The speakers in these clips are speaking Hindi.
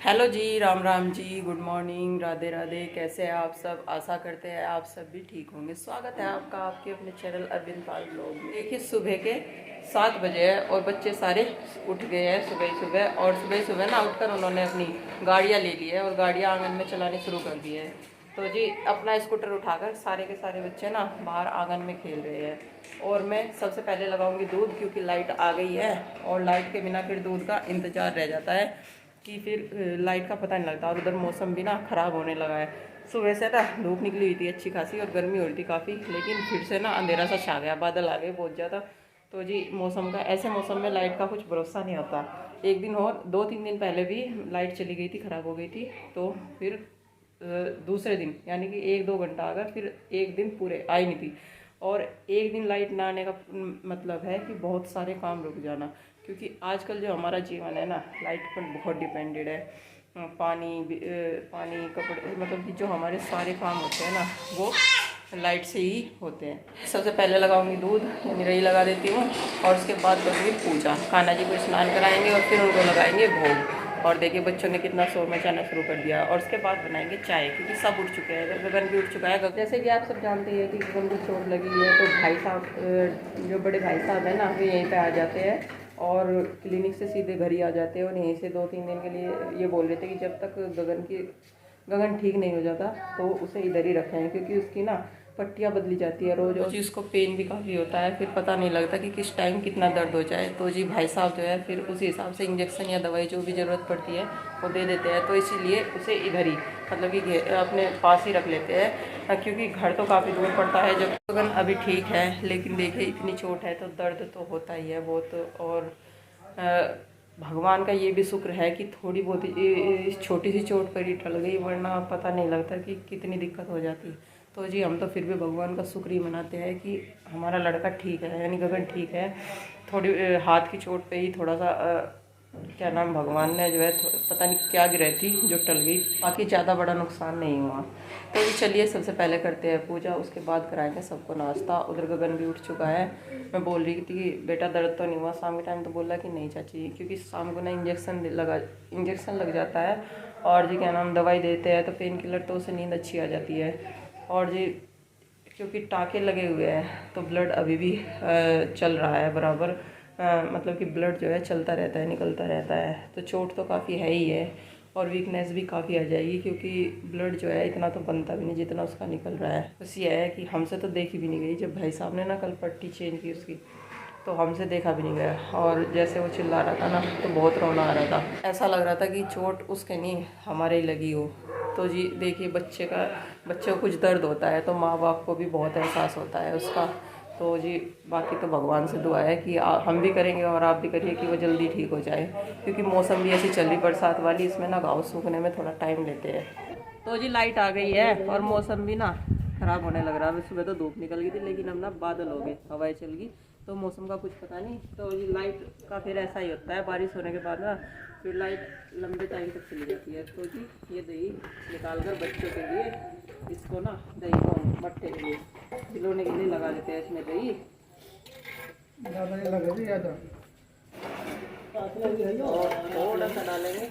हेलो जी, राम राम जी, गुड मॉर्निंग, राधे राधे। कैसे हैं आप सब? आशा करते हैं आप सब भी ठीक होंगे। स्वागत है आपका आपके अपने चैनल अरविंद पाल ब्लॉग में। देखिए सुबह के 7 बजे है और बच्चे सारे उठ गए हैं सुबह सुबह। और सुबह सुबह ना उठकर उन्होंने अपनी गाड़ियाँ ले ली है और गाड़ियाँ आंगन में चलानी शुरू कर दी है। तो जी अपना स्कूटर उठाकर सारे के सारे बच्चे ना बाहर आंगन में खेल रहे हैं। और मैं सबसे पहले लगाऊंगी दूध, क्योंकि लाइट आ गई है और लाइट के बिना फिर दूध का इंतज़ार रह जाता है कि फिर लाइट का पता नहीं लगता। और उधर मौसम भी ना ख़राब होने लगा है। सुबह से ना धूप निकली हुई थी अच्छी खासी और गर्मी हो रही थी काफ़ी, लेकिन फिर से ना अंधेरा सा छा गया, बादल आ गए बहुत ज़्यादा। तो जी मौसम का, ऐसे मौसम में लाइट का कुछ भरोसा नहीं होता। एक दिन और 2-3 दिन पहले भी लाइट चली गई थी, ख़राब हो गई थी। तो फिर दूसरे दिन यानी कि 1-2 घंटा आ गया, फिर एक दिन पूरे आई नहीं थी। और एक दिन लाइट ना आने का मतलब है कि बहुत सारे काम रुक जाना, क्योंकि आजकल जो हमारा जीवन है ना लाइट पर बहुत डिपेंडेड है। पानी कपड़े, मतलब कि जो हमारे सारे काम होते हैं ना वो लाइट से ही होते हैं। सबसे पहले लगाऊंगी दूध, यानी रही लगा देती हूँ। और उसके बाद करूँगी पूजा, कान्हा जी को स्नान कराएंगे और फिर उनको लगाएंगे भोग। और देखिए बच्चों ने कितना शोर मचाना शुरू कर दिया। और उसके बाद बनाएंगे चाय, क्योंकि सब उठ चुके हैं, गगन भी उठ चुका है। जैसे कि आप सब जानते हैं कि गगन को चोट लगी है, तो भाई साहब, जो बड़े भाई साहब हैं ना, वे यहीं पे आ जाते हैं और क्लिनिक से सीधे घर ही आ जाते हैं। और यहीं से 2-3 दिन के लिए ये बोल रहे थे कि जब तक गगन ठीक नहीं हो जाता तो उसे इधर ही रखें, क्योंकि उसकी ना पट्टियाँ बदली जाती है रोज़। और जी उसको पेन भी काफ़ी होता है, फिर पता नहीं लगता कि किस टाइम कितना दर्द हो जाए। तो जी भाई साहब जो है फिर उसी हिसाब से इंजेक्शन या दवाई जो भी ज़रूरत पड़ती है वो दे देते हैं। तो इसीलिए उसे इधर ही, मतलब कि अपने पास ही रख लेते हैं, क्योंकि घर तो काफ़ी दूर पड़ता है। जब गगन अभी ठीक है, लेकिन देखिए इतनी चोट है तो दर्द तो होता ही है बहुत। और भगवान का ये भी शुक्र है कि थोड़ी बहुत इस छोटी सी चोट पर ही टल गई, वरना पता नहीं लगता कि कितनी दिक्कत हो जाती। तो जी हम तो फिर भी भगवान का शुक्र ही मनाते हैं कि हमारा लड़का ठीक है, यानी गगन ठीक है। थोड़ी हाथ की चोट पे ही थोड़ा सा क्या नाम, भगवान ने जो है पता नहीं क्या गिराई थी जो टल गई, बाकी ज़्यादा बड़ा नुकसान नहीं हुआ। तो जी चलिए सबसे पहले करते हैं पूजा, उसके बाद कराएंगे सबको नाश्ता। उधर गगन भी उठ चुका है। मैं बोल रही थी कि बेटा दर्द तो नहीं हुआ शाम के टाइम, तो बोला कि नहीं चाची, क्योंकि शाम को ना इंजेक्शन लग जाता है। और जी क्या नाम, दवाई देते हैं तो पेन किलर, तो उससे नींद अच्छी आ जाती है। और जी क्योंकि टाँके लगे हुए हैं तो ब्लड अभी भी चल रहा है बराबर, मतलब कि ब्लड जो है चलता रहता है, निकलता रहता है। तो चोट तो काफ़ी है ही है और वीकनेस भी काफ़ी आ जाएगी, क्योंकि ब्लड जो है इतना तो बनता भी नहीं जितना उसका निकल रहा है। बस ये है कि हमसे तो देखी भी नहीं गई। जब भाई साहब ने ना कल पट्टी चेंज की उसकी, तो हमसे देखा भी नहीं गया। और जैसे वो चिल्ला रहा था ना तो बहुत रोना आ रहा था, ऐसा लग रहा था कि चोट उसके नहीं हमारे ही लगी हो। तो जी देखिए बच्चे को कुछ दर्द होता है तो माँ बाप को भी बहुत एहसास होता है उसका। तो जी बाकी तो भगवान से दुआ है कि हम भी करेंगे और आप भी करिए कि वो जल्दी ठीक हो जाए, क्योंकि मौसम भी ऐसी चल रही बरसात वाली, इसमें ना घाव सूखने में थोड़ा टाइम लेते हैं। तो जी लाइट आ गई है और मौसम भी ना ख़राब होने लग रहा है। सुबह तो धूप निकल गई थी, लेकिन अब ना बादल हो गए, हवाएं चल गई, तो मौसम का कुछ पता नहीं। तो ये लाइट का फिर ऐसा ही होता है, बारिश होने के बाद ना फिर लाइट लंबे टाइम तक चली जाती है। तो जी ये दही निकाल कर बच्चों के लिए, इसको ना दही को मट्ठे के लिए खिलौने के लिए लगा देते हैं। इसमें दही ज़्यादा नहीं लगेगी, ज़्यादा और थोड़ा सा डालेंगे,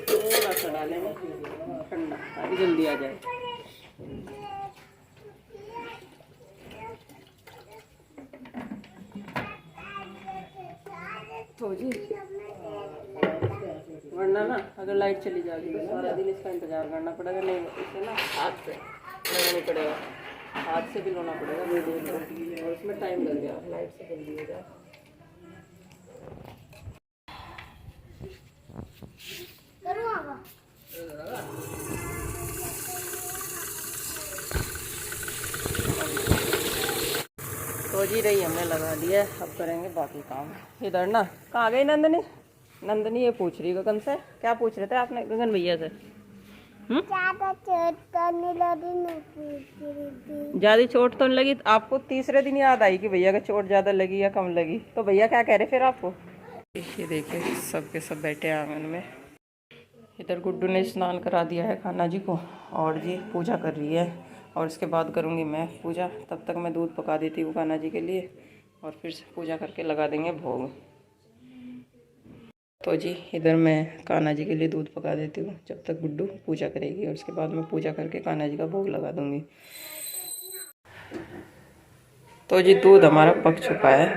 थोड़ा सा डालेंगे ठंडा, ताकि जल्दी आ जाए। तो जी वरना ना अगर लाइट चली जाएगी तो सारा दिन इसका इंतज़ार करना पड़ेगा। नहीं इसे ना हाथ से लगाना पड़ेगा, हाथ से भी लाना पड़ेगा और उसमें टाइम लग गया, लाइट से जल्दी हो जाए। तो जी रही हमने लगा दिया, अब करेंगे बाकी काम। इधर ना कहाँ गई नंदनी? नंदनी ये पूछ रही गगन से, क्या पूछ रहे थे आपने गगन भैया से? ज़्यादा चोट तो नहीं लगी? आपको तीसरे दिन याद आई कि भैया का चोट ज़्यादा लगी या कम लगी? तो भैया क्या कह रहे फिर आपको? ये देखिए सब के सब बैठे आंगन में। इधर गुड्डू ने स्नान करा दिया है कान्हा जी को, और जी पूजा कर रही है। और इसके बाद करूँगी मैं पूजा। तब तक मैं दूध पका देती हूँ कान्हा जी के लिए और फिर पूजा करके लगा देंगे भोग। तो जी इधर मैं कान्हा जी के लिए दूध पका देती हूँ जब तक गुड्डू पूजा करेगी, और उसके बाद मैं पूजा करके कान्हा जी का भोग लगा दूँगी। तो जी दूध हमारा पक चुका है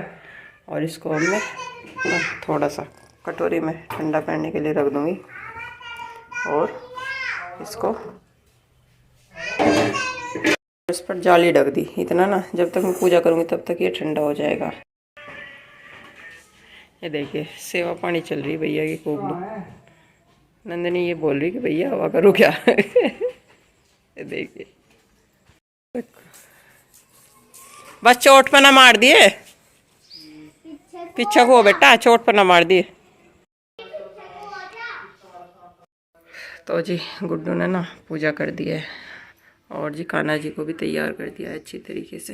और इसको अब मैं थोड़ा सा कटोरी में ठंडा करने के लिए रख दूँगी, और इसको इस पर जाली ढक दी। इतना ना, जब तक मैं पूजा करूँगी तब तक ये ठंडा हो जाएगा। ये देखिए सेवा पानी चल रही भैया की खूब। नंदिनी ये बोल रही कि भैया हवा करो क्या। ये देखिए बस चोट पर ना मार दिए, पीछे को बेटा, चोट पर ना मार दिए। तो जी गुड्डू ने ना पूजा कर दी है, और जी कान्हा जी को भी तैयार कर दिया है अच्छी तरीके से।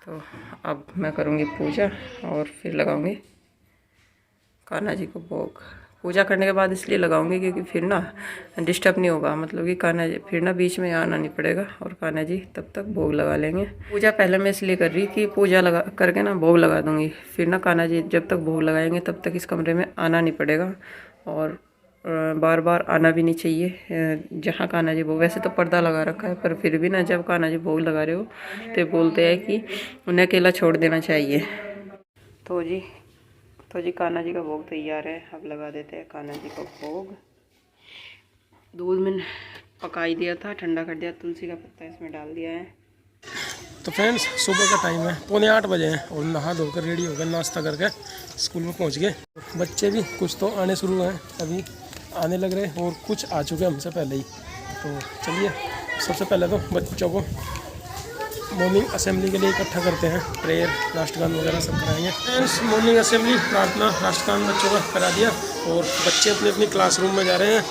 तो अब मैं करूँगी पूजा और फिर लगाऊंगी कान्हा जी को भोग। पूजा करने के बाद इसलिए लगाऊंगी क्योंकि फिर ना डिस्टर्ब नहीं होगा, मतलब कि कान्हा जी फिर ना बीच में आना नहीं पड़ेगा, और कान्हा जी तब तक भोग लगा लेंगे। पूजा पहले मैं इसलिए कर रही कि पूजा लगा करके ना भोग लगा दूंगी, फिर ना कान्हा जी जब तक भोग लगाएंगे तब तक इस कमरे में आना नहीं पड़ेगा, और बार बार आना भी नहीं चाहिए जहाँ कान्हा जी भोग। वैसे तो पर्दा लगा रखा है, पर फिर भी ना जब कान्हा जी भोग लगा रहे हो तो बोलते हैं कि उन्हें अकेला छोड़ देना चाहिए। तो जी कान्हा जी का भोग तैयार है। अब लगा देते हैं कान्हा जी को भोग। दूध मैंने पका दिया था, ठंडा कर दिया, तुलसी का पत्ता इसमें डाल दिया है। तो फ्रेंड्स सुबह का टाइम है, 7:45 बजे हैं, और नहा धोकर रेडी होकर नाश्ता करके स्कूल में पहुंच गए। बच्चे भी कुछ तो आने शुरू हैं, अभी आने लग रहे, और कुछ आ चुके हमसे पहले ही। तो चलिए सबसे पहले तो बच्चों को मॉर्निंग असेंबली के लिए इकट्ठा करते हैं, प्रेयर राष्ट्रगान वगैरह सब कराएंगे। फ्रेंड्स मॉर्निंग असेंबली प्रार्थना राष्ट्रगान बच्चों का करा दिया, और बच्चे अपने अपनी क्लासरूम में जा रहे हैं।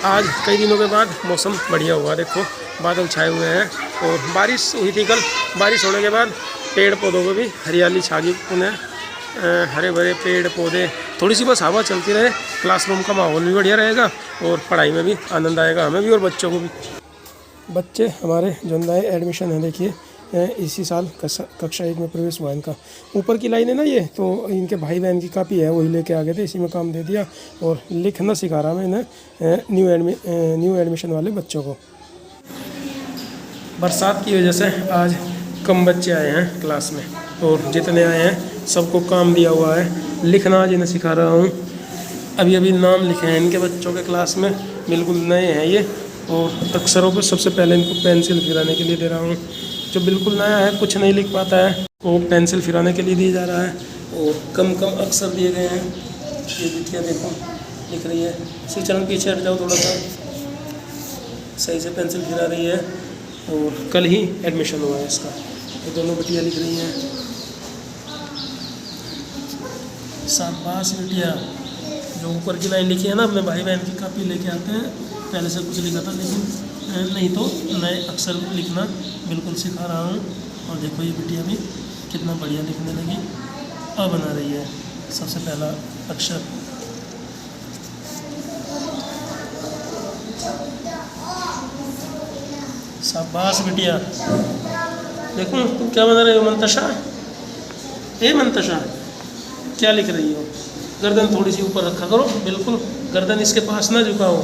आज कई दिनों के बाद मौसम बढ़िया हुआ, देखो बादल छाए हुए हैं, और बारिश हुई थी कल। बारिश होने के बाद पेड़ पौधों को भी हरियाली छा गई, उन्हें हरे भरे पेड़ पौधे, थोड़ी सी बस हवा चलती रहे, क्लासरूम का माहौल भी बढ़िया रहेगा, और पढ़ाई में भी आनंद आएगा हमें भी और बच्चों को भी। बच्चे हमारे जोंदाए एडमिशन है, देखिए इसी साल कक्षा 1 में प्रवेश हुआ इनका। ऊपर की लाइन है ना ये, तो इनके भाई बहन की कापी है, वही लेके आ गए थे, इसी में काम दे दिया, और लिखना सिखा रहा मैं इन्हें न्यू एडमिशन वाले बच्चों को। बरसात की वजह से आज कम बच्चे आए हैं क्लास में, और जितने आए हैं सबको काम दिया हुआ है, लिखना आज इन्हें सिखा रहा हूँ। अभी अभी नाम लिखे हैं इनके बच्चों के क्लास में, बिल्कुल नए हैं ये, और अक्षरों पर सबसे पहले इनको पेंसिल फिराने के लिए दे रहा हूँ। जो बिल्कुल नया है, कुछ नहीं लिख पाता है, वो पेंसिल फिराने के लिए दिया जा रहा है, और कम कम अक्षर दिए गए हैं। ये बिटिया देखो लिख रही है, चरण पीछे हट जाओ थोड़ा सा, सही से पेंसिल फिरा रही है, और कल ही एडमिशन हुआ है इसका। ये दोनों बिटिया लिख रही हैं। शाबाश बिटिया। जो ऊपर की लाइन लिखी है ना, अपने भाई बहन की कापी लेके आते हैं, पहले से कुछ लिखा था, लेकिन नहीं तो नए अक्षर लिखना बिल्कुल सिखा रहा हूँ। और देखो ये बिटिया भी कितना बढ़िया लिखने लगी, अ बना रही है सबसे पहला अक्षर। शाबाश बिटिया। देखो तुम क्या बना रहे हो मंतशा, ए मंतशा क्या लिख रही हो? गर्दन थोड़ी सी ऊपर रखा करो, बिल्कुल गर्दन इसके पास ना झुकाओ।